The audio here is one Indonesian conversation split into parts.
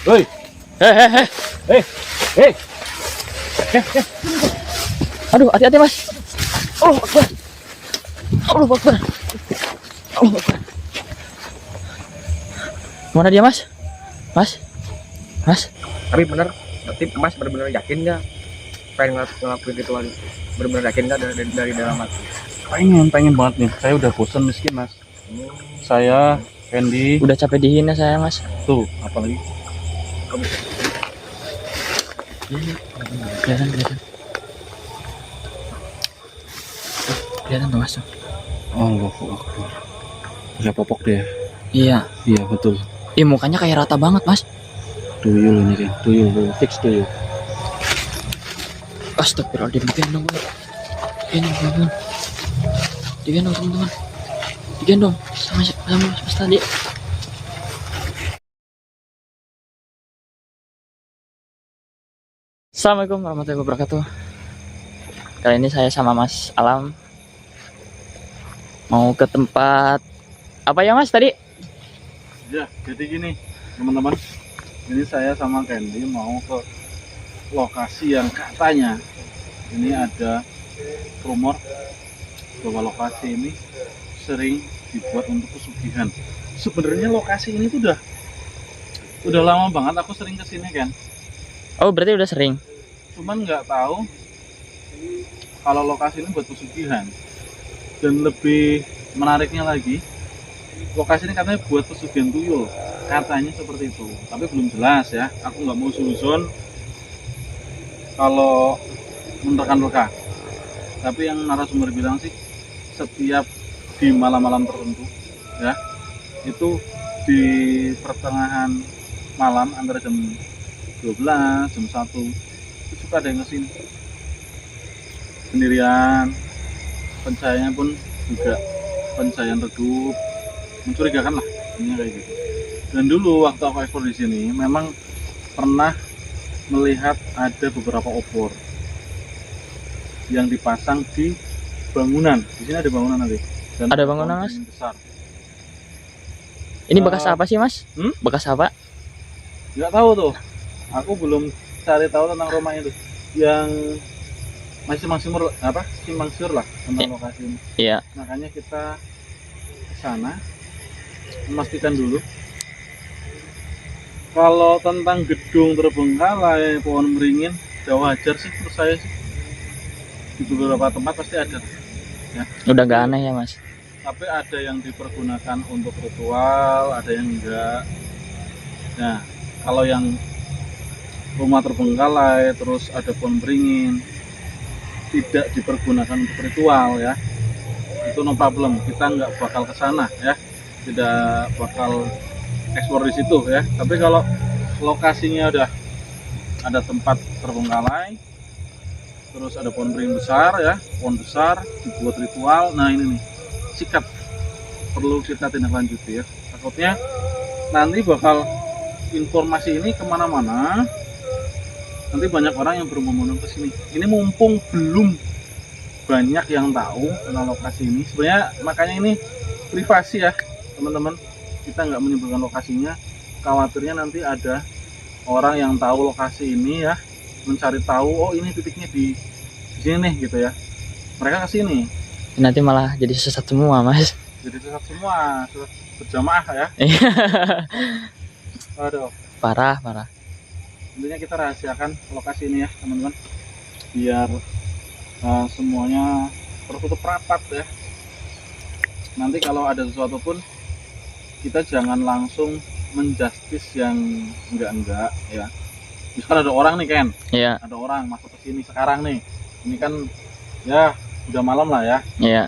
Woi, Hei. hei. Aduh, hati-hati Mas. Allah Akbar. Allah Akbar. Allah Akbar. Mana dia Mas? Mas. Tapi bener, tapi Mas bener-bener yakin nggak pengen ngelakuin ritual itu? Bener-bener yakin nggak dari dalam hati? Pengen banget nih. Saya udah bosan miskin, Mas. Saya, Candy, Udah capek dihina saya Mas. tuh, apalagi Kelihatan. Kelihatan tuh Mas. Allahu Akbar. Pakai popok dia. Iya. Iya, betul. Ih, mukanya kayak rata banget Mas. Tuyul ini kan. Tuyul, fix tuyul. Astagfirullahaladzim, digendong Bang. Digendong teman-teman. Digendong sama Mas tadi. Assalamualaikum warahmatullahi wabarakatuh. Kali ini saya sama Mas Alam mau ke tempat apa ya Mas tadi? Ya, jadi gini, teman-teman. Ini saya sama Candy mau ke lokasi yang katanya ini ada rumor bahwa lokasi ini sering dibuat untuk pesugihan. Sebenarnya lokasi ini tuh udah lama banget aku sering kesini kan. Oh, berarti udah sering. Cuman nggak tahu kalau lokasi ini buat pesugihan. Dan lebih menariknya lagi, lokasi ini katanya buat pesugihan tuyul, katanya seperti itu, tapi belum jelas ya. Aku nggak mau suzon kalau menerka-nerka, tapi yang narasumber bilang sih setiap di malam-malam tertentu ya, itu di pertengahan malam antara jam 12 jam 1 itu suka ada yang kesini sendirian. Pencahayaannya pun juga pencahayaan redup, mencurigakan lah ini kayak gitu. Dan dulu waktu aku ekspor di sini memang pernah melihat ada beberapa obor yang dipasang di bangunan. Di sini ada bangunan nanti. Dan Ada bangunan, Mas? besar. Ini bekas apa sih Mas? Hmm? Bekas apa? Nggak tahu tuh. Aku belum cari tahu tentang rumah itu. Yang masih simpang siur lah tentang lokasi ini. Iya. Makanya kita ke sana memastikan dulu. Kalau tentang gedung terbengkalai, pohon beringin, udah wajar sih menurut saya sih. Di beberapa tempat pasti ada. Ya. Udah gak aneh ya Mas? Tapi ada yang dipergunakan untuk ritual, ada yang enggak. Nah, kalau yang rumah terbengkalai, terus ada pohon beringin, tidak dipergunakan untuk ritual ya, itu no problem, kita nggak bakal ke sana ya, tidak bakal ekspor di situ ya. Tapi kalau lokasinya udah ada tempat terbengkalai, terus ada pohon beringin besar ya, pohon besar dibuat ritual, nah ini nih sikat, perlu kita tindak lanjuti ya. Takutnya nanti bakal informasi ini kemana-mana, nanti banyak orang yang berbondong-bondong ke sini. Ini mumpung belum banyak yang tahu tentang lokasi ini. Sebenarnya makanya ini privasi ya, teman-teman. Kita nggak menyebutkan lokasinya. Khawatirnya nanti ada orang yang tahu lokasi ini ya, mencari tahu, oh ini titiknya di sini nih gitu ya. Mereka ke sini. Nanti malah jadi sesat semua Mas. Jadi sesat semua, sesat berjamaah ya. Aduh. Parah. Intinya kita rahasiakan lokasi ini ya teman-teman, biar semuanya tertutup rapat ya. Nanti kalau ada sesuatu pun kita jangan langsung menjustis yang enggak ya. Misalkan ada orang nih Ken, Iya. ada orang masuk ke sini sekarang nih, ini kan ya udah malam lah ya. Iya.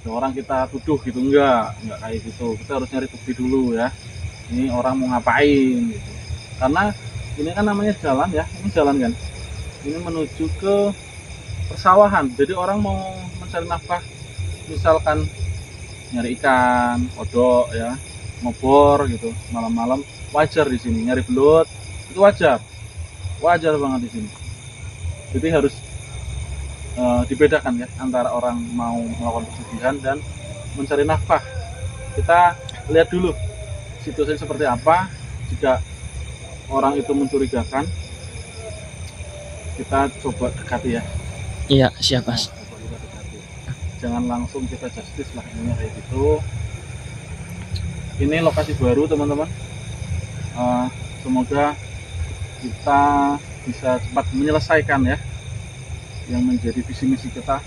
Ada orang kita tuduh gitu, enggak kayak gitu. Kita harus nyari bukti dulu ya. Ini orang mau ngapain gitu. Karena ini kan namanya jalan ya, ini jalan kan, ini menuju ke persawahan. Jadi orang mau mencari nafkah, misalkan nyari ikan, kodok ya, ngobor gitu, malam-malam wajar di sini. Nyari belut itu wajar banget di sini. Jadi harus dibedakan ya antara orang mau melakukan pesugihan dan mencari nafkah. Kita lihat dulu situasinya seperti apa. Jika orang itu mencurigakan, kita coba dekati ya. Iya, siap Mas. Coba kita dekati. Jangan langsung kita justice lah, ini kayak gitu. Ini lokasi baru teman-teman. Semoga kita bisa cepat menyelesaikan ya yang menjadi visi misi kita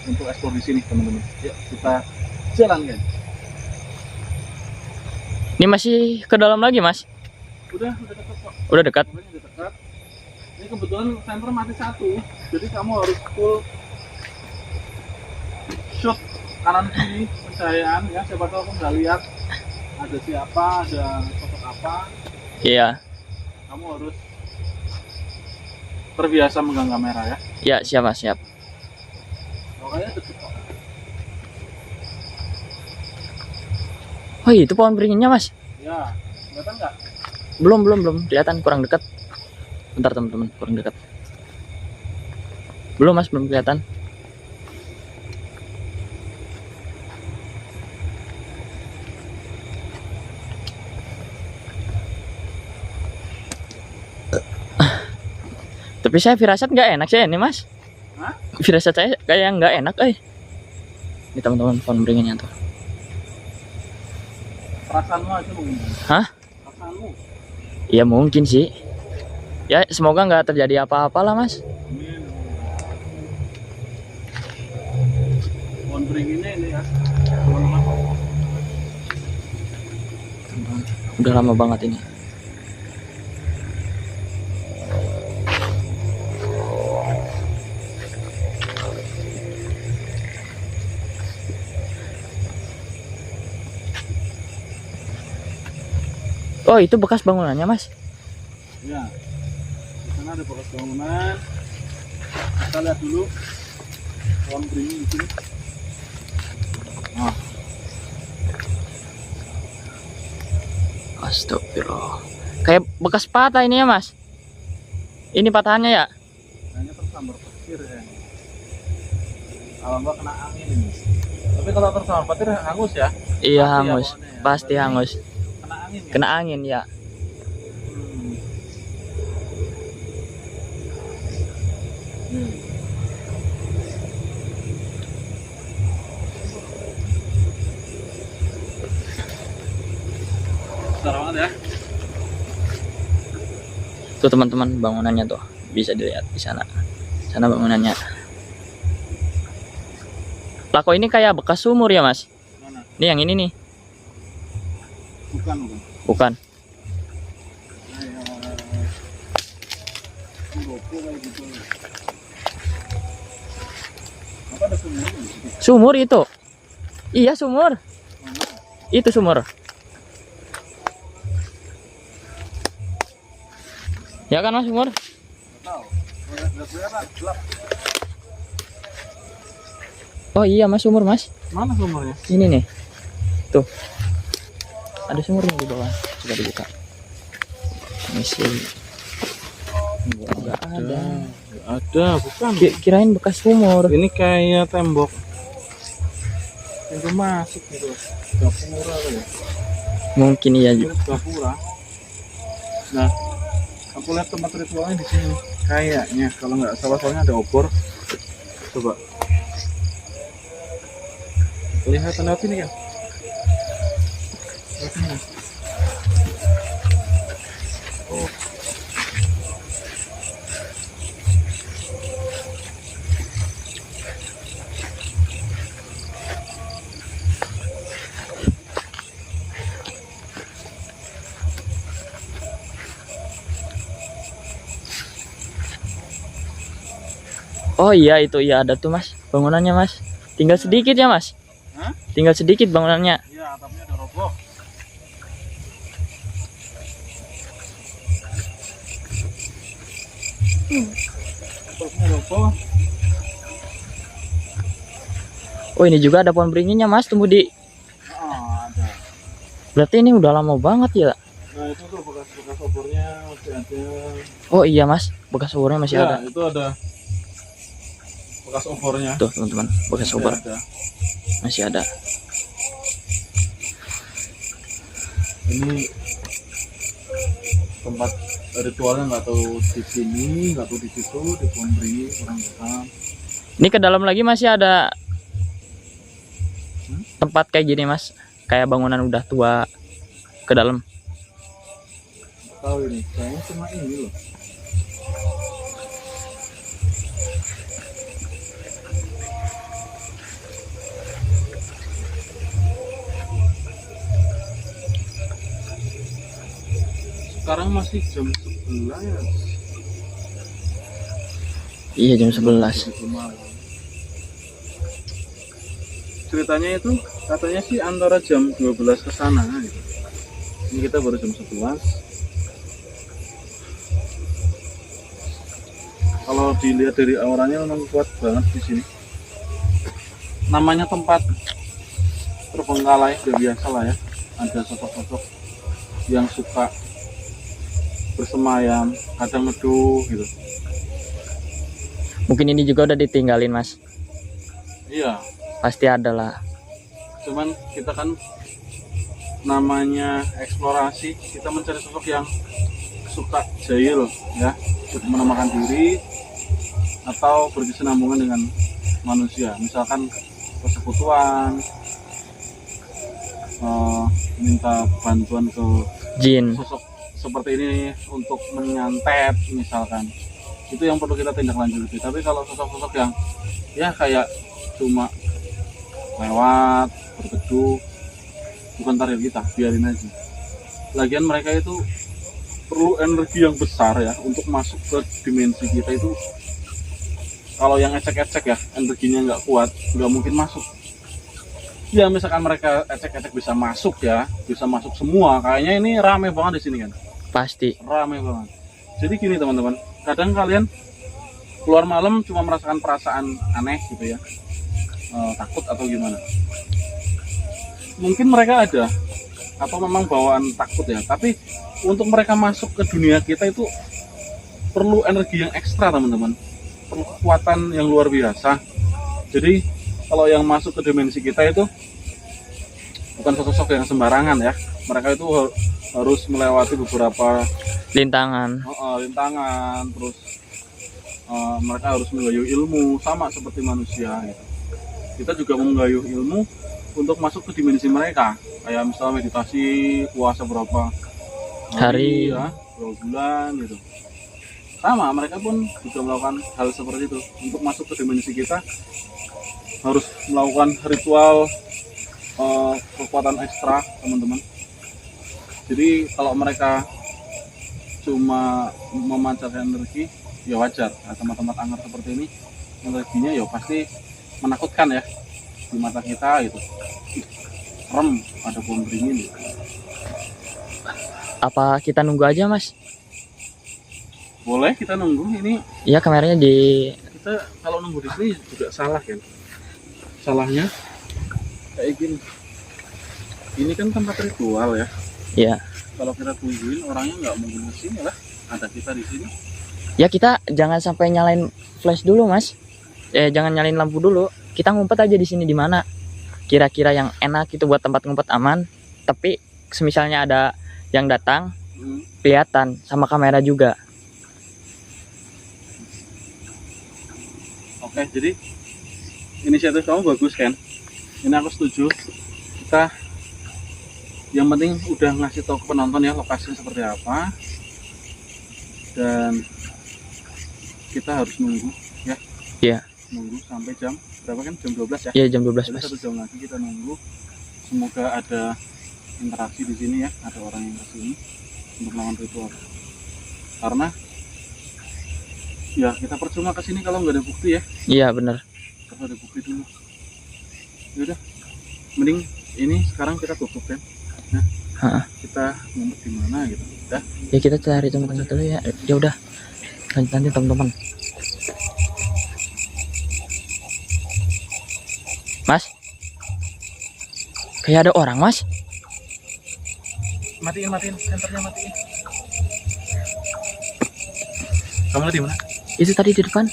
untuk eksplor di sini teman-teman. Yuk kita jalankan. Ini masih ke dalam lagi Mas? Udah dekat kok. Udah dekat? Udah dekat. Ini kebetulan senter mati satu, jadi kamu harus full shoot kanan kiri pencahayaan ya. Siapa tahu aku nggak lihat ada siapa, ada sosok apa. Iya. Kamu harus terbiasa megang kamera ya. Iya, siap Mas, siap. Pokoknya deket kok. Oh, itu pohon beringinnya Mas? Ya, kelihatan nggak? Belum kelihatan, kurang dekat. Bentar teman-teman, kurang dekat. Belum Mas, belum kelihatan. Tapi saya firasat nggak enak saya ini Mas. Hah? Firasat saya kayak nggak enak Ini teman-teman pohon beringinnya tuh. Perasaanmu aja mungkin. Hah? Perasaanmu. Ya mungkin sih. Ya semoga nggak terjadi apa-apa lah Mas. Amin. Pohon beringinnya ini ya. Teman-teman. Udah lama banget ini. Oh, itu bekas bangunannya Mas? Ya. Di sana ada bekas bangunan. Kita lihat dulu pohon beringin di sini. Nah, Astagfirullah. Kayak bekas patah ini ya Mas? Ini patahannya ya? kayaknya tersambar petir ya. Kalau enggak kena angin ini. Tapi kalau tersambar petir hangus ya? Iya, Pasti ya hangus. pokoknya ya. Pasti Berarti hangus. Kena angin ya? Kena angin ya. Hmm. Besar banget ya. Tuh teman-teman bangunannya tuh. Bisa dilihat di sana. Sana bangunannya. Lah kok ini kayak bekas sumur ya Mas? Mana? Ini yang ini nih. Bukan. Bukan. Pendopo kayak gitu. Apa ada sumur di situ? Sumur itu. Iya sumur. Mana? Itu sumur. Ya kan Mas sumur? Nggak tahu. Nggak kelihatan. Gelap. Oh iya Mas sumur Mas. Mana sumurnya? Ini nih. Tuh. Ada sumurnya di bawah. Coba dibuka. Misi. Enggak ada. Nggak ada, bukan. Kirain bekas sumur. Ini kayak tembok pintu masuk gitu. Gapura kali ya. Mungkin iya. Mirip gapura. Nah, aku lihat tempat ritualnya di sini. Kayaknya kalau nggak salah soalnya ada obor. Coba. Kelihatan lewat sini kan? Lewat sini kan? Oh. Oh iya itu iya ada tuh Mas bangunannya Mas. Tinggal sedikit ya Mas. Hah? Tinggal sedikit bangunannya. Iya, atapnya ada roboh. Atapnya roboh. Oh ini juga ada pohon beringinnya Mas tumbuh di. Ada. Berarti ini udah lama banget ya. Nah itu tuh bekas-bekas obornya masih ada. Oh iya Mas bekas obornya masih Ya, ada. itu ada bekas obornya. Tuh teman-teman bekas Masih obor ada. masih ada. Ini tempat ritualnya nggak tahu di sini, nggak tahu di situ, di pohon beringin kurang paham. Ini ke dalam lagi masih ada tempat kayak gini mas, kayak bangunan udah tua ke dalam. Nggak tahu ini, kayaknya cuma ini loh. Sekarang masih jam 11. Iya jam 11. Begitu malam. Ceritanya itu katanya sih antara jam 12 ke sana gitu. Ini kita baru jam 11. Kalau dilihat dari auranya memang kuat banget di sini. Namanya tempat terbengkalai, udah biasa lah ya. Ada sosok-sosok yang suka bersemayam, kadang neduh gitu. Mungkin ini juga udah ditinggalin mas. Iya, Pasti ada lah. cuman kita kan namanya eksplorasi, kita mencari sosok yang suka jahil ya, untuk menamakan diri atau berkesinambungan dengan manusia, misalkan persekutuan, minta bantuan ke Jin. sosok seperti ini untuk menyantet misalkan, itu yang perlu kita tindak lanjuti. Tapi kalau sosok-sosok yang ya kayak cuma lewat berteduh, bukan target kita, biarin aja. Lagian mereka itu perlu energi yang besar ya untuk masuk ke dimensi kita itu. Kalau yang ecek-ecek ya energinya nggak kuat, nggak mungkin masuk. Ya misalkan mereka ecek-ecek bisa masuk ya, bisa masuk semua. Kayaknya ini rame banget di sini kan. Pasti. Rame banget. Jadi gini teman-teman, kadang kalian keluar malam cuma merasakan perasaan aneh gitu ya, takut atau gimana. Mungkin mereka ada, atau memang bawaan takut ya. Tapi untuk mereka masuk ke dunia kita itu perlu energi yang ekstra teman-teman, perlu kekuatan yang luar biasa. Jadi kalau yang masuk ke dimensi kita itu bukan sosok yang sembarangan ya. Mereka itu harus melewati beberapa Lintangan. rintangan, terus mereka harus menggayuh ilmu sama seperti manusia gitu. Kita juga menggayuh ilmu untuk masuk ke dimensi mereka, kayak misalnya meditasi, puasa berapa Hari. ya, berapa bulan gitu. Sama mereka pun juga melakukan hal seperti itu. Untuk masuk ke dimensi kita harus melakukan ritual kekuatan ekstra teman-teman. Jadi kalau mereka cuma memancarkan energi ya wajar. Nah, tempat-tempat angker seperti ini energinya ya pasti menakutkan ya di mata kita gitu. Serem, ada pohon beringin. Apa kita nunggu aja mas? Boleh kita nunggu ini. Iya kameranya di. Kita kalau nunggu di sini juga salah kan. Salahnya kayak gini. Ini kan tempat ritual ya. Iya. Kalau kita tungguin orangnya nggak mungkin kesini lah. Ada kita di sini. Ya kita jangan sampai nyalain flash dulu mas. Jangan nyalain lampu dulu. Kita ngumpet aja di sini di mana kira-kira yang enak itu buat tempat ngumpet aman. Tapi semisalnya ada yang datang, kelihatan sama kamera juga. Oke, jadi inisiatif kamu bagus kan? Ini aku setuju. Kita yang penting udah ngasih tahu ke penonton ya lokasinya seperti apa, dan kita harus nunggu ya. Iya. Nunggu sampai jam berapa kan? Jam 12 ya? Iya jam 12 Jadi mas. 1 jam lagi kita nunggu. Semoga ada interaksi di sini ya, ada orang yang kesini untuk melakukan ritual. Karena ya kita percuma kesini kalau nggak ada bukti ya. Iya bener. Harus ada bukti dulu. Yaudah, mending ini sekarang kita tutup kan. Nah, kita ngumpet di mana gitu. Udah. Ya kita cari teman dulu ya. Ya udah. Lanjut nanti teman-teman. Mas, kayak ada orang mas. Matiin, senternya matiin. Kamu di mana? Itu tadi di depan.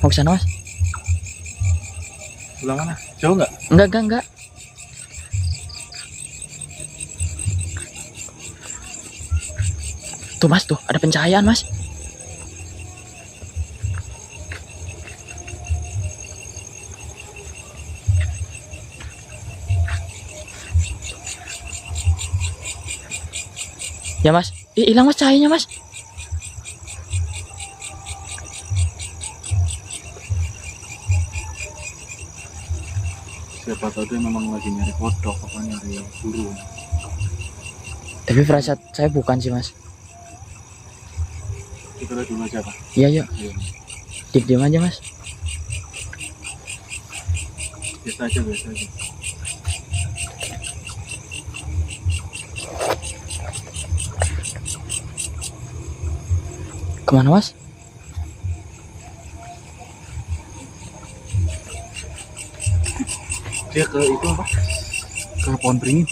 Mau ke sana mas? Sebelah mana? Jauh nggak? Enggak. Tuh mas, tuh ada pencahayaan mas. Ya mas, hilang mas cahayanya mas. Siapa tahu dia memang lagi nyari kodok apa nyari burung. Tapi firasat saya bukan sih mas. Kita lihat dulu aja pak. Iya yuk, Iya. diam aja mas. Biasa aja, biasa aja. Kemana mas? Dia ke itu apa? Ke pohon beringin.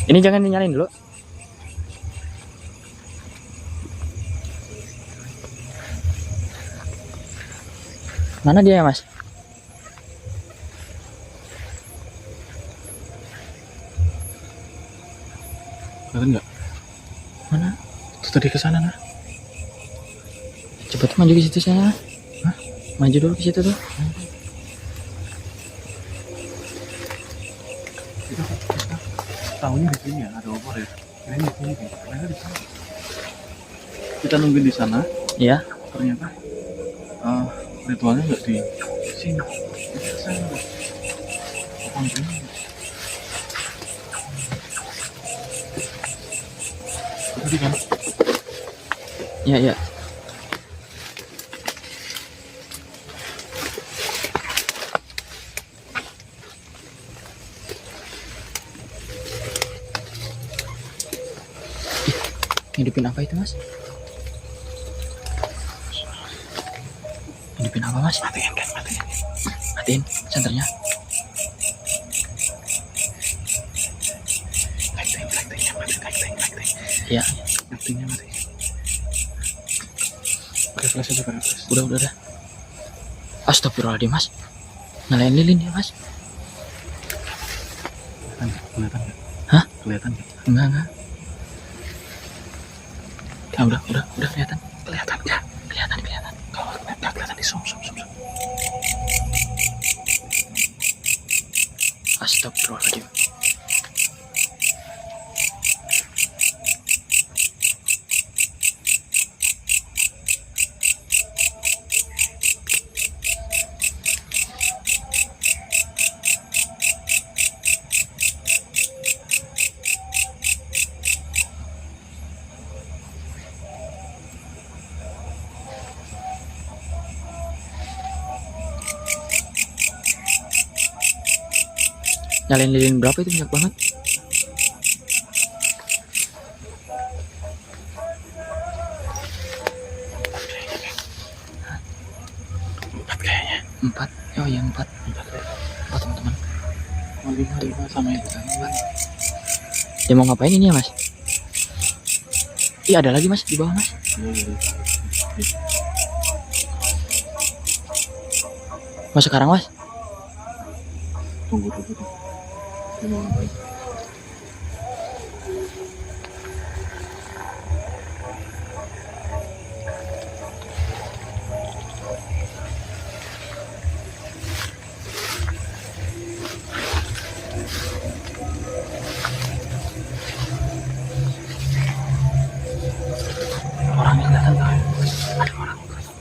Ini jangan dinyalain dulu. Mana dia ya mas? Kelihatan nggak? Mana? Itu tadi ke sana nah. Cepet maju ke situ sana. Hah? Maju dulu ke situ tuh. Tahunya di sini ya, ada obor ya. Ini di sini, ternyata di sana. Kita nungguin di sana, Iya. ternyata ritualnya nggak di sini. Di sana. Pohon beringin. Tadi kan? Iya iya. Hidupin apa itu mas? Hidupin apa mas? Matiin kan, matiin. Matiin senternya. Lighting-nya matiin, lighting. Iya. Lighting-nya matiin. Pakai flash aja, pakai flash. Udah. Astagfirullahaladzim mas. Nyalain lilin ya mas? Kelihatan nggak? Hah? Kelihatan nggak? Enggak. Ya udah kelihatan. Kelihatan nggak? Kelihatan. Kalau nggak kelihatan di zoom. Astagfirullahaladzim. Nyalain lilin berapa itu banyak banget. Empat kayaknya. 4. Oh iya 4 teman-teman. Oh, lima sama itu kan. Dia mau ngapain ini ya mas? Iya ada lagi mas di bawah mas. Iya. Mas sekarang mas? Tunggu. Dia mau ngapain? Orangnya kelihatan nggak? Ada orang di bawah.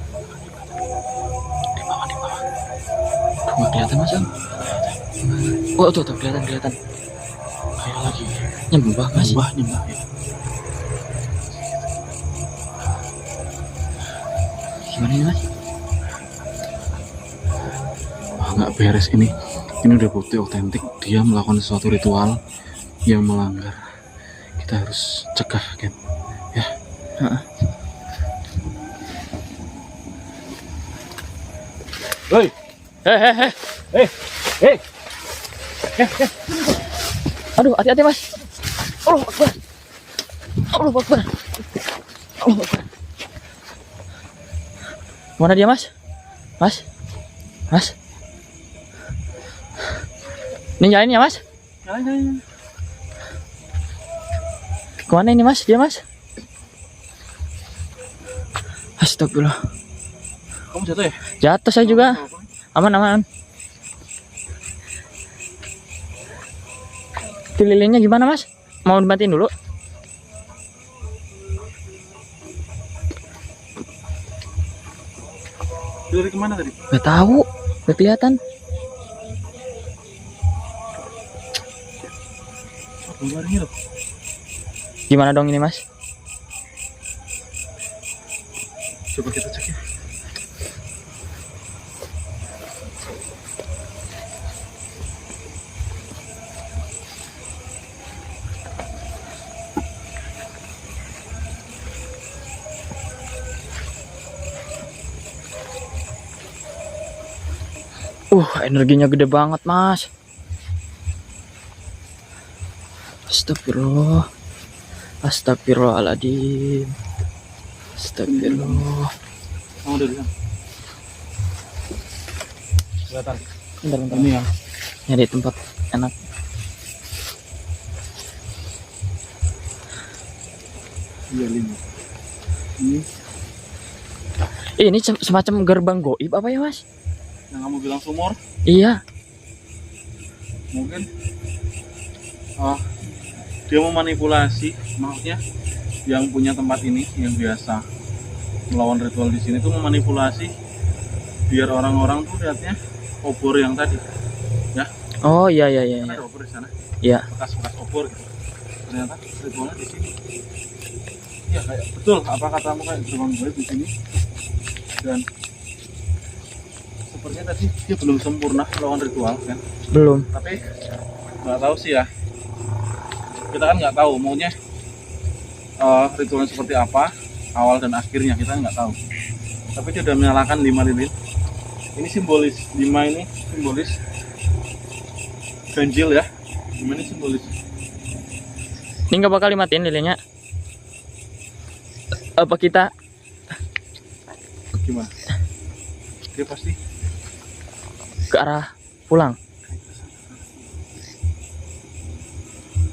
Tuh nggak kelihatan mas? Oh tuh kelihatan. Kayak lagi Nyembah mas. nyembah ya. Gimana ini mas? Nggak beres ini udah bukti otentik dia melakukan sesuatu ritual yang melanggar. Kita harus cegah kan ya. Hei. Aduh hati-hati mas. Allah Akbar. Mana dia mas? Mas ini nyalain ya mas? Nyalain. Kemana ini mas? Dia mas? Astagfirullah. Kamu jatuh ya? Jatuh saya juga. Aman aman. Itu lilinnya gimana mas? Mau dimatiin dulu? Dari kemana tadi? Gak tahu, gak kelihatan. Gambarnya loh. Gimana dong ini mas? Coba kita cek ya. Energinya gede banget mas. Astagfirullah. Astagfirullahaladzim. Astagfirullah. Kamu udah bisa? Kelihatan. Bentar. Ini ya. Nyari tempat enak. Iya 5. Ini semacam gerbang goib apa ya mas? Yang kamu bilang sumur, Iya. mungkin dia memanipulasi, maksudnya yang punya tempat ini, yang biasa melawan ritual di sini tuh memanipulasi biar orang-orang tuh lihatnya obor yang tadi. Oh iya. Kan ada obor di sana, Iya. bekas-bekas obor gitu. Ternyata ritualnya di sini. Iya kayak betul apa katamu, kayak gerbang goib di sini. Dan sepertinya tadi dia belum sempurna melawan ritual kan. Belum. Tapi nggak tahu sih ya, kita kan nggak tahu maunya ritualnya seperti apa awal dan akhirnya, kita nggak tahu. Tapi dia udah menyalakan 5 lilin. Ini simbolis 5, ini simbolis ganjil ya. 5 ini simbolis Ini nggak bakal dimatiin lilinnya. Apa kita? gimana, dia pasti Ke arah pulang.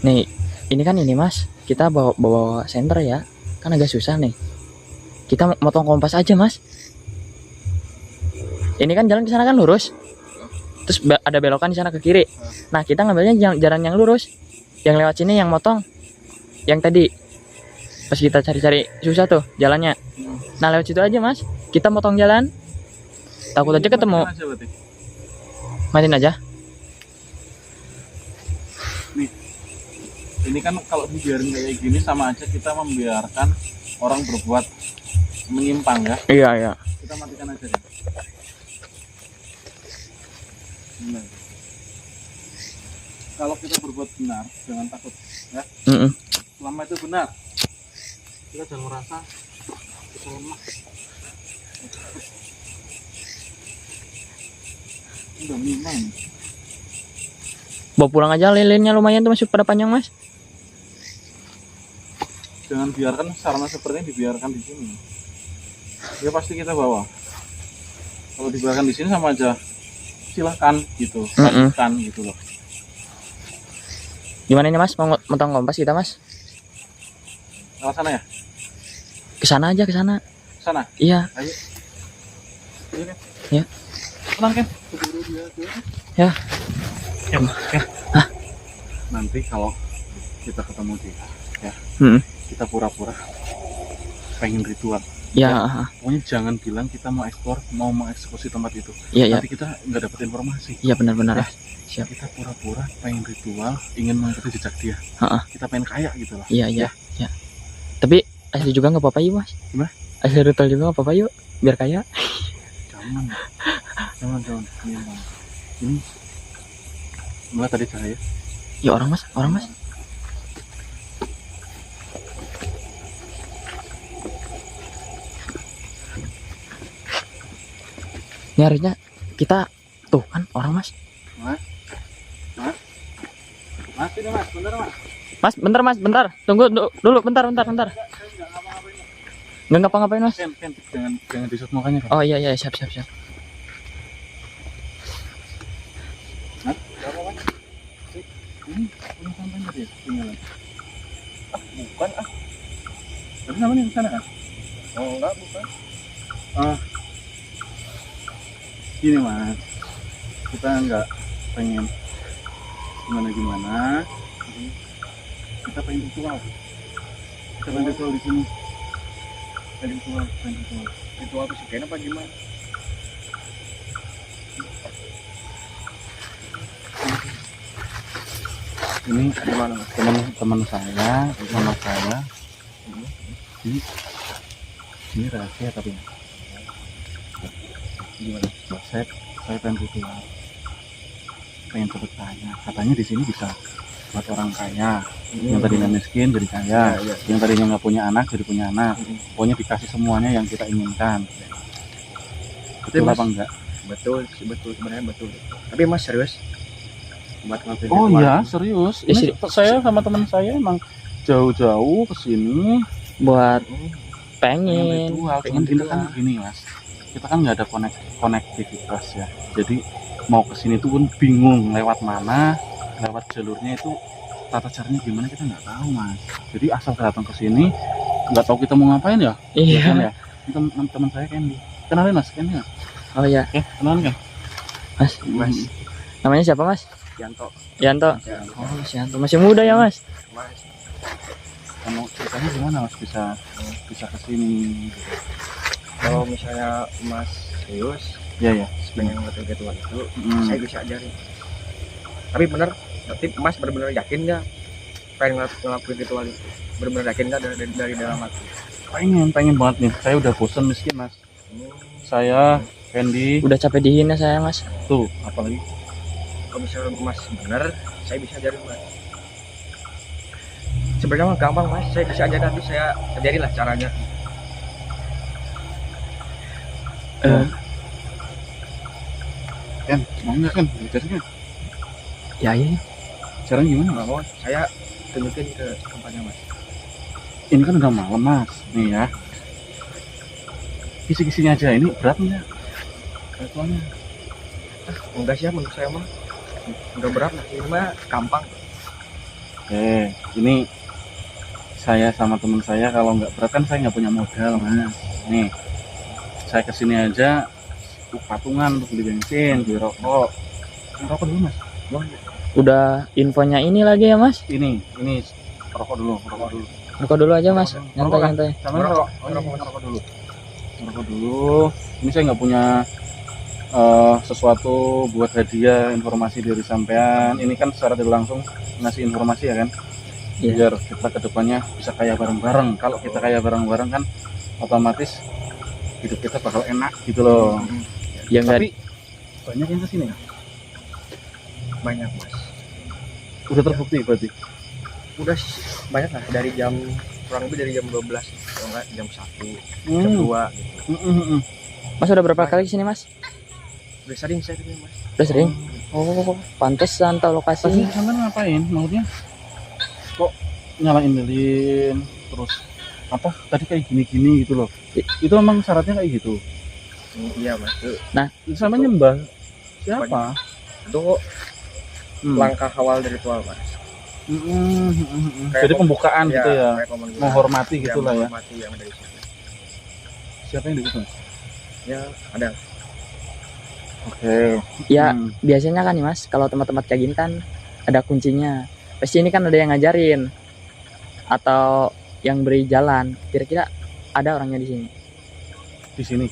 Nih, ini kan ini mas, kita bawa senter ya, kan agak susah nih. Kita motong kompas aja mas. Ini kan jalan ke sana kan lurus, terus ada belokan di sana ke kiri. Nah kita ngambilnya jalan yang lurus, yang lewat sini yang motong, yang tadi pas kita cari-cari susah tuh jalannya. Nah lewat situ aja mas, kita motong jalan. Takut aja ketemu. aja berarti. Matiin aja. Nih, ini kan kalau dibiarin kayak gini sama aja kita membiarkan orang berbuat menyimpang ya. Iya. Kita matikan aja deh. Benar. Kalau kita berbuat benar, jangan takut ya. Selama itu benar, kita jangan merasa kita lemah. Udah 5. Bawa pulang aja, lilinnya lumayan tuh masih pada panjang mas. Jangan biarkan sarana seperti ini dibiarkan di sini. Ya pasti kita bawa. Kalau dibiarkan di sini sama aja, silahkan gitu, lanjutkan gitu loh. Gimana ini mas, mau motong kompas kita mas? Ke sana ya? Kesana aja, kesana. Sana. Iya. Ayo. Iya kan? Ya. Tenang kan? Ya. Hah? Nanti kalau kita ketemu dia, ya, kita pura-pura pengen ritual. Ya. Pokoknya jangan bilang kita mau eksplor, mau mengeksekusi tempat itu. Iya. Nanti kita nggak dapat informasi. Iya benar-benar. Ya. Siap. Kita pura-pura pengen ritual, ingin mengikuti jejak dia. Kita pengen kaya gitu lah. Iya. Tapi asli juga nggak apa-apa yuk mas. Gimana? Asli ritual juga nggak apa-apa yuk, biar kaya. Jangan. Ini mulai tadi cahaya. Ya orang mas. Ini harusnya kita tuh kan orang mas. Mas, ini mas, bener mas. Mas, bentar. Tunggu dulu, bentar. Nggak ngapa-ngapain mas. Ken, jangan disut mukanya kan. Oh iya, siap. Hah? Gak apa-apa. Ini punya sampai tadi ya? Tinggalan. Bukan ah. Tapi namanya di sana kan? Oh enggak, bukan. Gini mas, kita nggak pengen gimana, kita pengen ritual di sini, pengen ritual. Ritual kesukaan apa gimana? Ini Gimana mas? teman saya sama saya, ini rahasia tapi Gimana? saya pengen ritual, pengen cepet kaya. Katanya di sini bisa buat orang kaya, yang tadinya miskin jadi kaya, Iya. yang tadinya nggak punya anak jadi punya anak. Mm-mm. Pokoknya dikasih semuanya yang kita inginkan. Betul Mas, apa enggak? betul sebenarnya betul. Tapi mas serius? Buat ngelakuin Oh ritual iya ini? serius. Ya, Ini saya sama teman saya emang jauh-jauh ke sini buat pengen pengen ritual. Cuman pengen kita kan ritual. gini mas, kita kan nggak ada konektivitas ya. Jadi mau ke sini tuh pun bingung lewat mana, lewat jalurnya itu tata caranya gimana kita nggak tahu mas. Jadi asal datang ke sini nggak tahu kita mau ngapain ya. Ya kan iya. ya. Ini teman saya Candy. Kenalin mas Candy nggak? Oh ya Kenalin kan? mas, Mas namanya siapa mas? Yanto. Yanto. Ya, Oh mas Yanto masih muda ya mas. mas. Kamu ceritanya gimana mas bisa ke sini? Kalau misalnya mas serius Ya ya. pengen ngelakuin ritual itu, saya bisa ajarin. Tapi mas benar-benar yakin nggak pengen ngelakuin ritual itu? Benar-benar yakin nggak dari dalam hati? pengen banget nih. Saya udah bosan miskin mas. Saya Candy Udah capek dihina saya mas. tuh apalagi Kalau misalnya mas benar, saya bisa ajarin mas. Sebenarnya mah gampang mas, saya bisa ajarin, nanti saya ajarin lah caranya. Eh, kan mau nggak kan belajar kan? ya ini Caranya gimana Nggak mau, saya tunjukin ke tempatnya mas. ini kan udah malam mas nih ya, kisi-kisinya aja. Ini berat nggak ritualnya? Enggak sih ya, menurut saya mah enggak berat lah, ini mah gampang. Ini saya sama teman saya kalau nggak berat kan saya nggak punya modal mas. Nih saya kesini aja patungan untuk beli bensin, beli rokok. Rokok dulu mas. udah infonya ini lagi ya mas. Ini rokok dulu. Rokok dulu aja mas. Rokok kan? Nyantai. Sama Rokok. rokok dulu. Rokok dulu. Ini saya nggak punya sesuatu buat hadiah informasi dari sampean. Ini kan secara tidak langsung ngasih informasi ya kan. Iya. Biar kita kedepannya bisa kaya bareng-bareng. Kalau kita kaya bareng-bareng kan otomatis hidup kita bakal enak gitu loh. Ya enggak. Tapi banyak yang kesini ya? Banyak mas, Udah terbukti berarti. udah banyak lah, dari jam kurang lebih dari jam 12 kalau enggak jam 1, jam Hmm. 2 gitu. Mas udah berapa kali kesini mas? Udah sering saya kesini mas. Udah sering. Oh pantesan tahu Pasti lokasi. sampean ngapain? Maksudnya kok nyalain lilin terus apa tadi kayak gini-gini gitu loh. Itu emang syaratnya kayak gitu. Iya mas, Itu sama nyembah siapa? itu langkah awal dari ritual mas. Kayak Jadi pembukaan gitu ya, kayak pemanggilan. menghormati Ya, gitu lah ya. menghormati yang dari situ. Siapa yang di situ? Ya ada. Oke. Ya biasanya kan nih mas kalau tempat-tempat kayak gini kan ada kuncinya. Pasti ini kan ada yang ngajarin atau yang beri jalan. Kira-kira ada orangnya di sini. Di sini.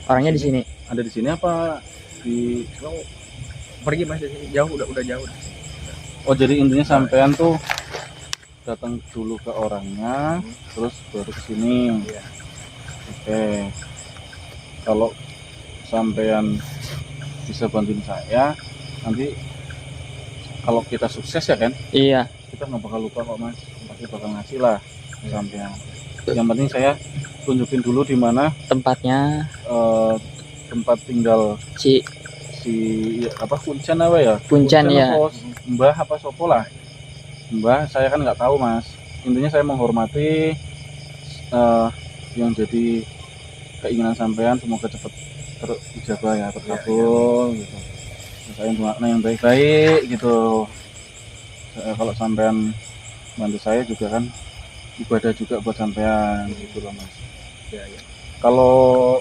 Orangnya di sini. Ada di sini apa di? Lo pergi mas dari sini jauh, udah jauh. Oh jadi intinya sampean tuh datang dulu ke orangnya, terus baru ke sini. Iya. Oke. Kalau sampean bisa bantuin saya, nanti kalau kita sukses ya kan, Iya. kita nggak bakal lupa kok mas, pasti bakal ngasih lah ke sampean. Yang penting saya tunjukin dulu di mana Tempatnya tempat tinggal si apa Kuncen apa ya? Kuncen ya. apa, Mbah apa sopo lah. Mbah saya kan nggak tahu mas. Intinya saya menghormati yang jadi keinginan sampean, semoga cepat terijabah ya, terkabul gitu. Saya makna yang baik-baik gitu. Kalau sampean bantu saya juga kan ibadah juga buat sampean gitu loh mas. Ya, ya. Kalau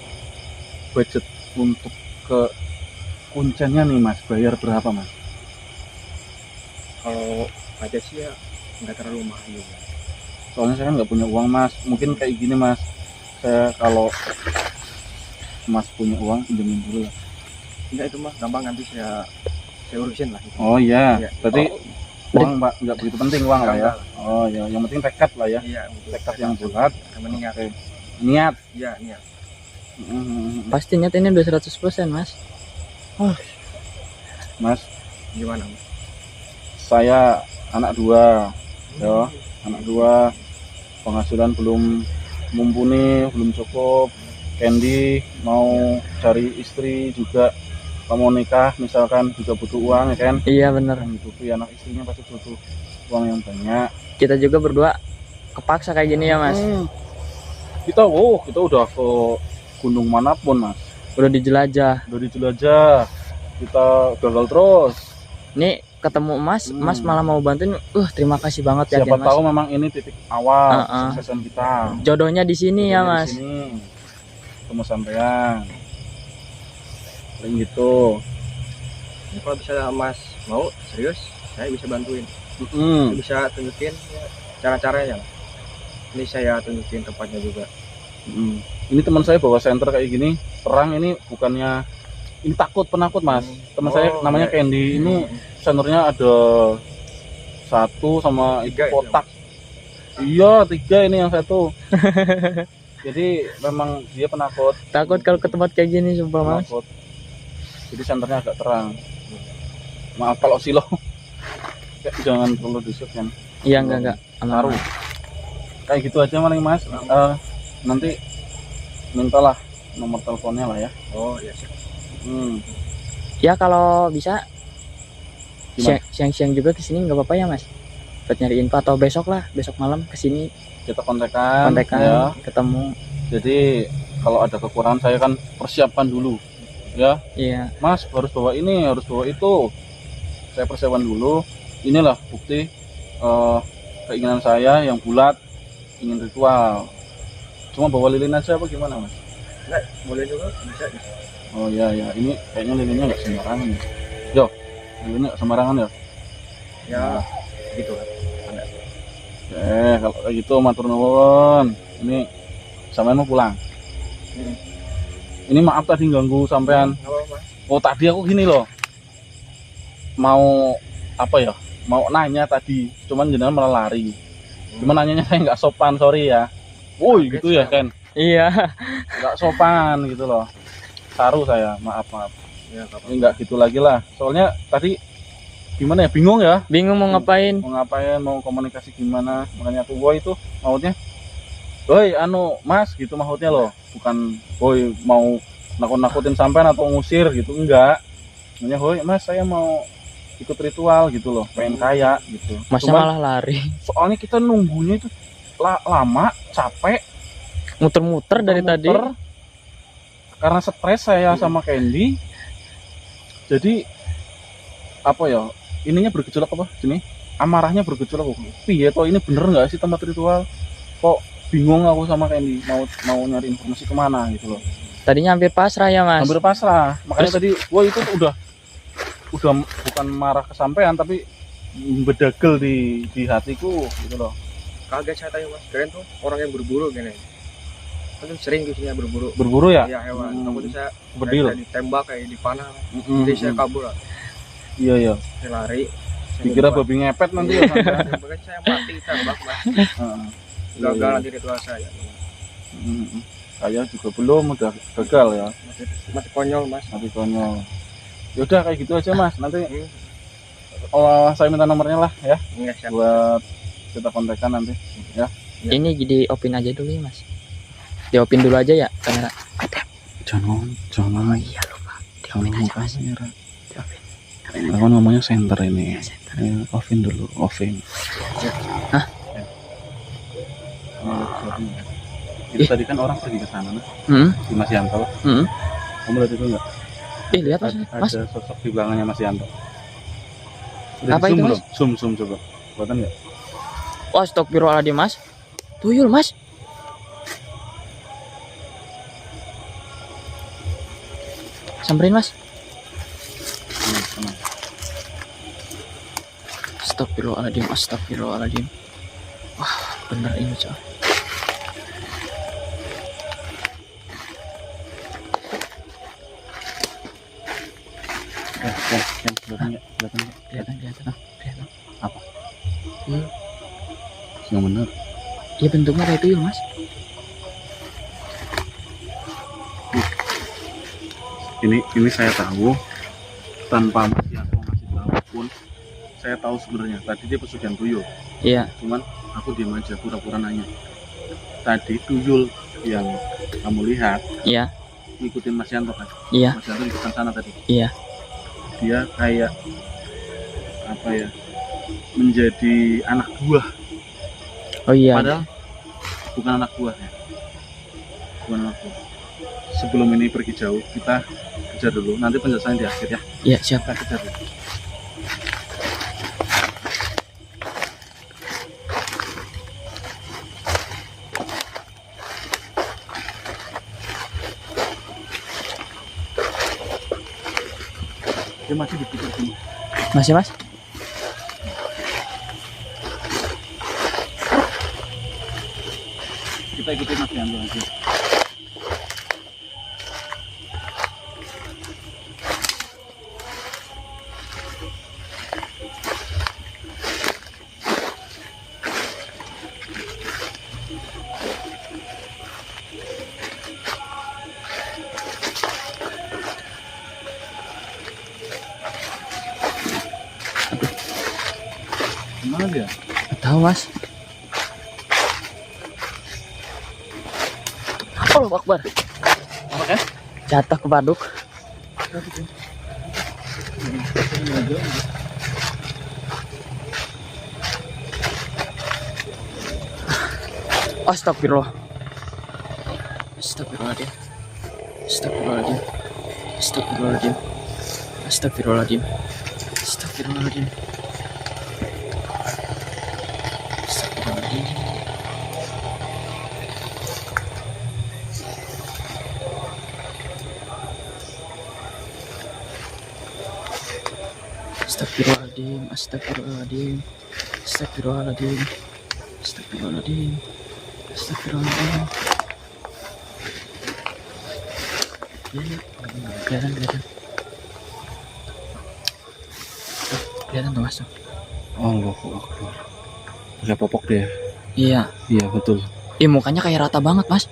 budget untuk ke Kuncennya nih mas, bayar berapa mas? Kalau pajak sih ya nggak terlalu mahal juga. Soalnya saya nggak punya uang mas. Mungkin kayak gini mas, saya kalau mas punya uang pinjemin dulu lah. Enggak, itu mah gampang, nanti saya urusin lah itu. Oh iya, Iya. berarti uang mbak nggak begitu penting uang lah ya. Gampang. Oh ya, yang penting tekad lah ya. Iya, betul. Tekad yang bulat, Yang penting ya. oke. Niat. Iya, niat. Pasti niat ini udah 100% mas. Mas, Gimana mas? saya anak dua, ya, anak dua, penghasilan belum mumpuni, belum cukup. Candy mau cari istri juga, mau nikah misalkan juga butuh uang ya kan. Iya bener. Yang hidupi anak istrinya pasti butuh uang yang banyak. Kita juga berdua kepaksa kayak gini ya mas. Kita udah ke gunung manapun mas, Udah dijelajah. udah dijelajah, kita gagal terus. Nih ketemu mas, mas malah mau bantuin. Terima kasih banget ya Siapa mas. tahu memang ini titik awal Uh-uh. kesuksesan kita. Jodohnya di sini ya Jadi mas. di sini ketemu sampean kayak gitu. Ya, kalau bisa mas mau serius, saya bisa bantuin. Saya bisa tunjukin ya, cara-caranya. Ini saya tunjukin tempatnya juga. Ini teman saya bawa senter kayak gini terang, ini bukannya ini penakut mas. Teman saya namanya ya. Candy, ini senternya ada 1 sama itu 3 itu, kotak. Iya 3 ini yang 1. Jadi memang dia penakut. Takut kalau ke tempat kayak gini sumpah mas. Penakut. Jadi senternya agak terang. Maaf kalau silo. Jangan perlu di-shoot kan. Iya enggak. Taruh. Kayak gitu aja paling mas. Nanti mintalah nomor teleponnya lah ya. Oh iya sih. Ya kalau bisa Gimana? siang-siang juga kesini nggak apa-apa ya mas. Buat nyari info atau besok malam kesini Kita kontekan kontekan ya. ketemu. Jadi kalau ada kekurangan saya kan persiapkan dulu ya. Iya. Mas harus bawa ini, harus bawa itu. Saya persiapkan dulu. Inilah bukti keinginan saya yang bulat, ingin ritual. Cuma bawa lilin aja apa gimana mas? Enggak, boleh juga, bisa. Oh iya ya, ini kayaknya lilinnya nggak sembarangan ya. Yo, lilinnya nggak sembarangan ya. Ya, gitu kan. Kalau kayak gitu matur nuwun. Ini sampean mau pulang. Ini maaf tadi ganggu sampean. Nggak apa-apa. Oh tadi aku gini loh, mau apa ya? Mau nanya tadi, cuman jenengan malah lari. Cuman nanyanya saya nggak sopan, sorry ya. Woi gitu ya Ken, Iya. nggak sopan gitu loh. Saru saya, maaf. Ya, nggak apa-apa. Ini nggak gitu lagi lah. Soalnya tadi gimana ya, bingung ya. Bingung mau ngapain? Mau ngapain, mau komunikasi gimana. Makanya aku woi itu maksudnya, woi mas gitu maksudnya loh. Bukan woi mau nakut-nakutin sampean atau ngusir gitu, enggak. Makanya woi mas saya mau ikut ritual gitu loh, pengen kaya gitu. Masnya Cuman malah lari. soalnya kita nunggunya itu lama, capek, Muter-muter dari tadi. muter. Karena stres saya sama Candy. Jadi apa ya? Ininya bergejolak apa? Sini. Amarahnya bergejolak. Piye toh ini bener nggak sih tempat ritual? Kok bingung aku sama Candy mau nyari informasi kemana gitu loh. Tadinya hampir pasrah ya mas. Hampir pasrah. Makanya tadi wah itu tuh udah bukan marah ke sampean tapi bedagel di hatiku gitu loh. Kaget saya tanya mas, keren tuh orang yang berburu gini. Kan sering biasanya berburu. Berburu ya? Iya hewan. Aku tuh saya Bedil. kayak ditembak, kayak dipanah. Jadi saya kabur lah. Iya. Saya lari. Saya Dikira ngumpet. babi ngepet nanti ya sampean. Makanya saya mati tembak mas. Heeh. Gagal nanti ritual saya. Saya juga belum, udah gagal ya. Masih konyol mas. Nanti konyol. Yaudah kayak gitu aja mas. Nanti saya minta nomornya lah ya. Enggak siap. Buat kita kontekan nanti. Ya. Ini di opin aja dulu ya mas. Di opin dulu aja ya kamera. Jangan. Oh iya lupa. Di opin aja mas. Di opin. Aku ngomongnya center ini. Offin dulu, offin. Hah? Itu tadi kan orang pergi ke sana, di Mas Yanto. Kamu lihat itu enggak? Lihat mas. Mas. Ada sosok di belakangnya Mas Yanto. Apa itu, Mas? Zoom coba. Kelihatan nggak? Oh, Astagfirullahaladzim mas. Tuyul, Mas. Samperin, Mas. Astagfirullahaladzim, astagfirullahaladzim. Wah, bener ini, coy. Kelihatan. Apa? Tuyul. Yang benar. Ya bentuknya kayak tuyul, Mas. Ini saya tahu tanpa Mas Yanto ngasih tahu pun saya tahu sebenarnya tadi dia pesugihan tuyul. Iya. Cuman aku diam aja pura-pura nanya. Tadi tuyul yang kamu lihat Iya. ngikutin Mas Yanto kan? Iya. Mas Yanto ikutan sana tadi. Iya. Dia kayak apa ya? Menjadi anak buah. Oh iya. Padahal bukan anak buah ya. Bukan anak buah. Sebelum ini pergi jauh, kita kejar dulu. Nanti penjelasan di akhir ya. Iya, siap. Kita kejar dulu. Dia masih dipikir sini. Masih, Mas? Kita ikuti Mas Yanto aja. Gimana dia? Nggak tahu, Mas. Allah Akbar. Apa kan? Jatuh ke baduk. Astagfirullah. Astagfirullahaladzim. Astagfirullahaladzim. Astagfirullahaladzim. Astagfirullahaladzim. Astagfirullahaladzim. Astagfirullahaladzim. Astagfirullahaladzim. Astagfirullahaladzim. Astagfirullahaladzim. Astagfirullahaladzim. Astagfirullahaladzim. Kelihatan. Kelihatan tuh, Mas. Allahu Akbar. Pakai popok dia. Iya. Iya betul. Mukanya kayak rata banget, Mas.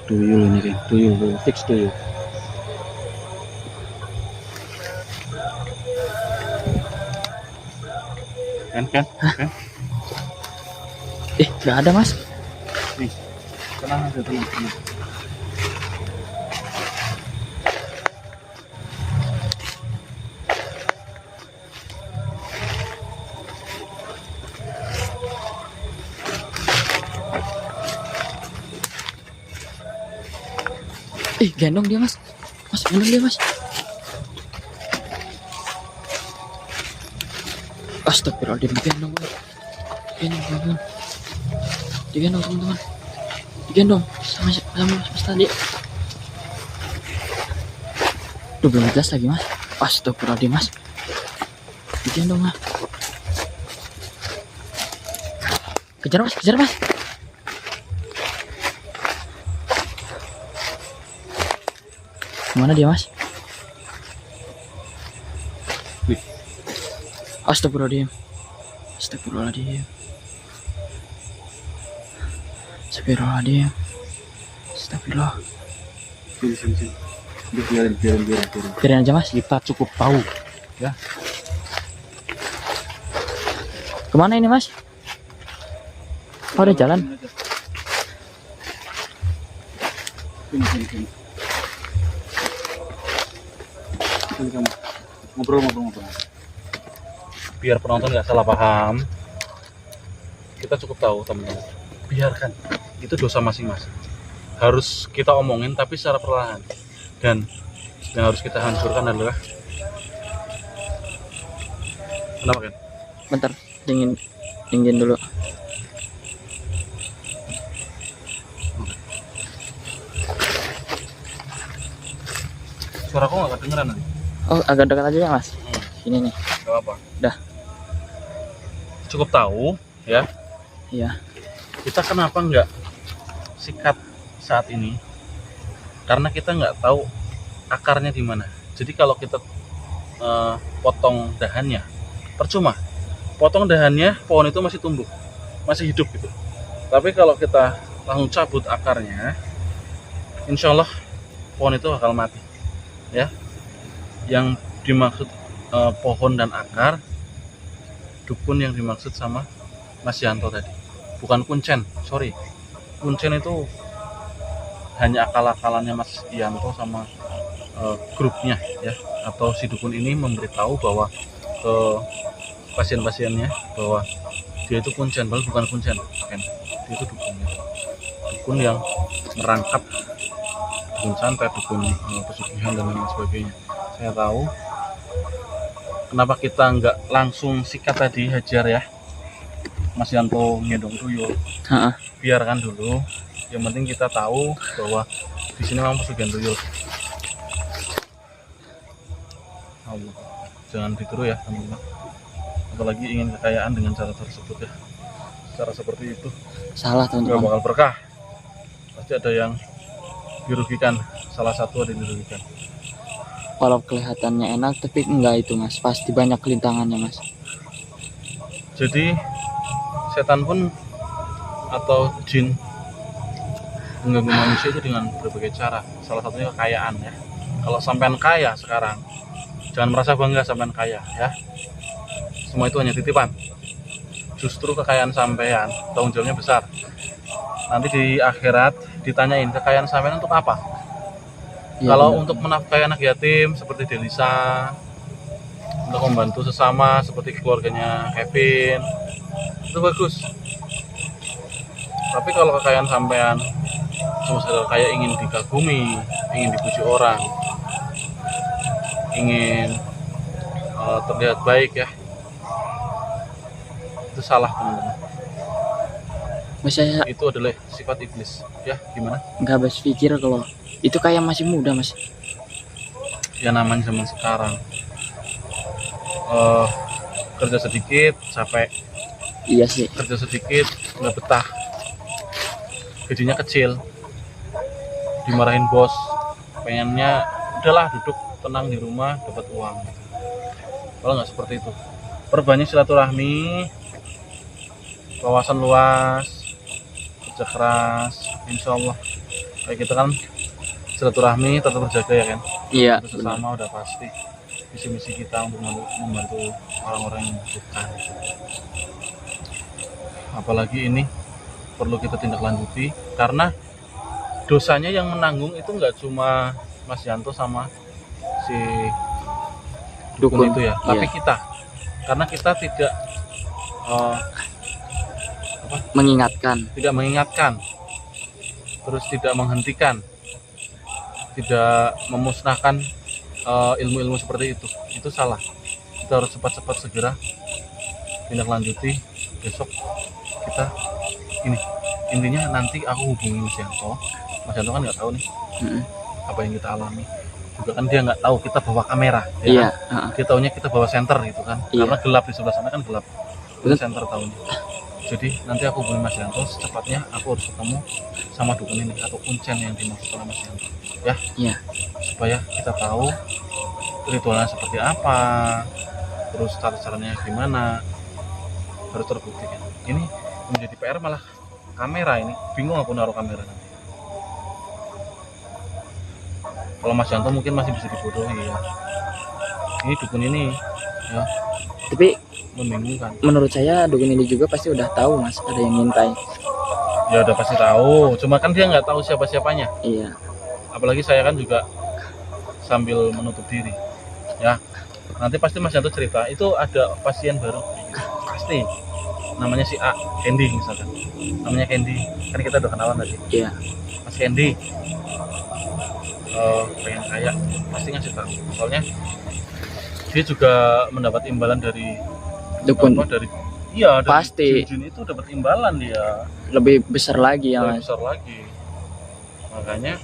Tuyul ini kan. Tuyul. Fix tuyul. Kan? Nggak ada, Mas. Tenang aja, tenang. Gendong dia, Mas. Mas, gendong dia, Mas. Astagfirullahaladzim, digendong, Mas. Digendong, teman-teman. Digendong sama Mas tadi. Belum jelas lagi, Mas. Astagfirullahaladzim, Mas. Digendong, Mas. Kejar, Mas. Kemana dia, Mas? Nih. Astagfirullahaladzim. Astagfirullah. Sini. Biarin. Biarin aja, Mas. Kita cukup tahu. Ya. Kemana ini, Mas? Oh, udah jalan. Sini. Sini kamu. Ngobrol. Biar penonton nggak salah paham. Kita cukup tahu, teman-teman. Biarkan. Itu dosa masing-masing. Harus kita omongin tapi secara perlahan. Dan yang harus kita hancurkan adalah kenapa kan? Bentar, dingin dulu. Suaraku nggak kedengeran nanti. Oh, agak dekat aja ya, Mas. Ini nih. Gak apa. Dah. Cukup tahu ya. Iya. Kita kenapa nggak sikat saat ini? Karena kita nggak tahu akarnya di mana. Jadi kalau kita potong dahannya, percuma. Potong dahannya, pohon itu masih tumbuh, masih hidup gitu. Tapi kalau kita langsung cabut akarnya, insya Allah pohon itu bakal mati. Ya, yang dimaksud pohon dan akar, dukun yang dimaksud sama Mas Yanto tadi, bukan kuncen. Sorry, kuncen itu hanya akal-akalannya Mas Yanto sama grupnya ya, atau si dukun ini memberitahu bahwa ke pasien-pasiennya bahwa dia itu kuncen, padahal bukan kuncen kan? Dia itu dukunnya, dukun yang merangkap, dukun santet, dukun pesugihan dan lain sebagainya. Saya tahu kenapa kita nggak langsung sikat tadi, hajar ya Mas Yanto ngedong tuyul. Biarkan dulu, yang penting kita tahu bahwa di sini memang pesugihan tuyul. Allah, jangan ditiru ya teman-teman, apalagi ingin kekayaan dengan cara tersebut ya, cara seperti itu Salah, nggak teman-teman. bakal berkah, pasti ada yang dirugikan, salah satu ada yang dirugikan. Walau kelihatannya enak, tapi enggak itu, Mas. Pasti banyak kelintangannya, Mas. Jadi setan pun atau jin mengganggu manusia itu dengan berbagai cara, salah satunya kekayaan ya. Kalau sampean kaya sekarang, jangan merasa bangga sampean kaya ya. Semua itu hanya titipan. Justru kekayaan sampean tanggung jawabnya besar. Nanti di akhirat ditanyain kekayaan sampean untuk apa? Ya, Kalau benar. untuk menafkahi anak yatim seperti Delisa, untuk membantu sesama seperti keluarganya Kevin, itu bagus. Tapi kalau kekayaan sampean cuma sekedar kayak ingin dikagumi, ingin dipuji orang, ingin terlihat baik ya, itu salah teman-teman. Mas, saya Itu adalah sifat iblis ya. Gimana nggak habis pikir kalau itu kayak masih muda, Mas. ya, namanya zaman sekarang, kerja sedikit capek, Iya sih. kerja sedikit nggak betah, gajinya kecil, dimarahin bos, pengennya udahlah duduk tenang di rumah dapat uang. Kalau nggak seperti itu, perbanyak silaturahmi, wawasan luas, kerja keras, insya Allah kayak kita kan silaturahmi tetap terjaga ya kan. Iya, Itu benar. sesama udah pasti misi-misi kita untuk membantu orang-orang yang membutuhkan. Apalagi ini perlu kita tindak lanjuti, karena dosanya yang menanggung itu nggak cuma Mas Yanto sama si dukun itu ya, tapi Iya. kita, karena kita tidak Mengingatkan. mengingatkan, terus tidak menghentikan, tidak memusnahkan ilmu-ilmu seperti itu salah. Kita harus cepat-cepat segera tindak lanjuti. Besok kita ini, intinya nanti aku hubungi Mas Yanto. Mas Yanto kan nggak tahu nih Mm-mm. apa yang kita alami, juga kan dia nggak tahu kita bawa kamera ya Iya. kan? Dia taunya kita bawa senter gitu kan, Iya. karena gelap di sebelah sana kan gelap, Betul. senter tahunya. Jadi nanti aku hubungi Mas Yanto secepatnya, aku harus ketemu sama dukun ini atau kuncen yang dimaksud oleh Mas Yanto ya. Iya. Supaya kita tahu ritualnya seperti apa, terus cara-caranya gimana, harus terbuktikan. Ini menjadi PR malah kamera, ini bingung aku naruh kamera nanti. Kalau Mas Yanto mungkin masih bisa dibodohi ya, ini dukun ini ya Tapi membingungkan. menurut saya dukun ini juga pasti udah tahu, Mas, ada yang ngintai. Ya udah pasti tahu, cuma kan dia nggak tahu siapa-siapanya. Iya. Apalagi saya kan juga sambil menutup diri ya. Nanti pasti Mas Yanto cerita itu ada pasien baru, pasti namanya si A, Candy misalkan, namanya Candy, kan kita udah kenalan tadi. Iya. Mas Candy pengen kaya, pasti ngasih tahu. Soalnya dia juga mendapat imbalan dari Dukun dari iya, dari Pasti. jin itu dapat imbalan dia lebih besar lagi ya, lebih Mas. besar lagi. Makanya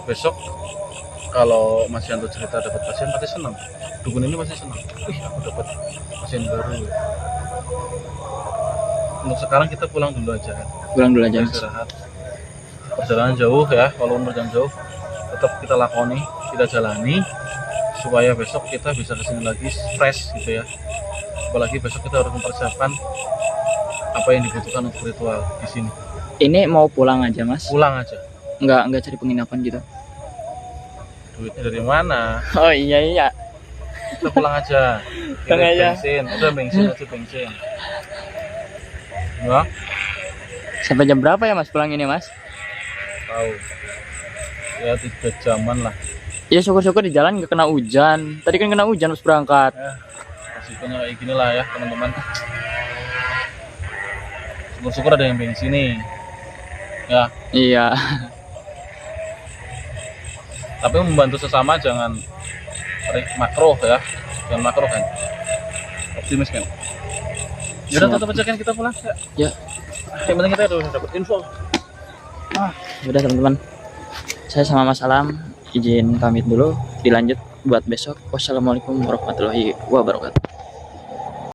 besok kalau Mas Yanto cerita dapat pasien pasti senang, dukun ini pasti senang, wih aku dapat pasien baru. Untuk sekarang kita pulang dulu aja kan, Pulang dulu aja, kita Mas. istirahat. Perjalanan jauh ya, walaupun perjalanan jauh tetap kita lakoni, kita jalani supaya besok kita bisa kesini lagi fresh gitu ya. Apalagi besok kita harus mempersiapkan apa yang dibutuhkan untuk ritual di sini. Ini mau pulang aja, Mas? Pulang aja. Nggak cari penginapan gitu? Duitnya dari mana? Oh iya. Kita pulang aja. Pulang Irit aja. bensin, udah bensin. Ya, Sampai jam berapa ya, Mas, pulang ini, Mas? tahu. Ya 3 jaman lah. Ya syukur-syukur di jalan nggak kena hujan. Tadi kan kena hujan pas berangkat. Resikonya kayak gini lah ya teman-teman. Syukur-syukur ada yang bensin nih. Ya, Iya. tapi membantu sesama jangan makro ya. Jangan makro kan. Optimis kan. Yaudah tetap aja kan kita pulang ya. Ya. Yang penting kita udah dapat info. Udah teman-teman, saya sama Mas Alam izin pamit dulu, dilanjut buat besok. Wassalamualaikum warahmatullahi wabarakatuh.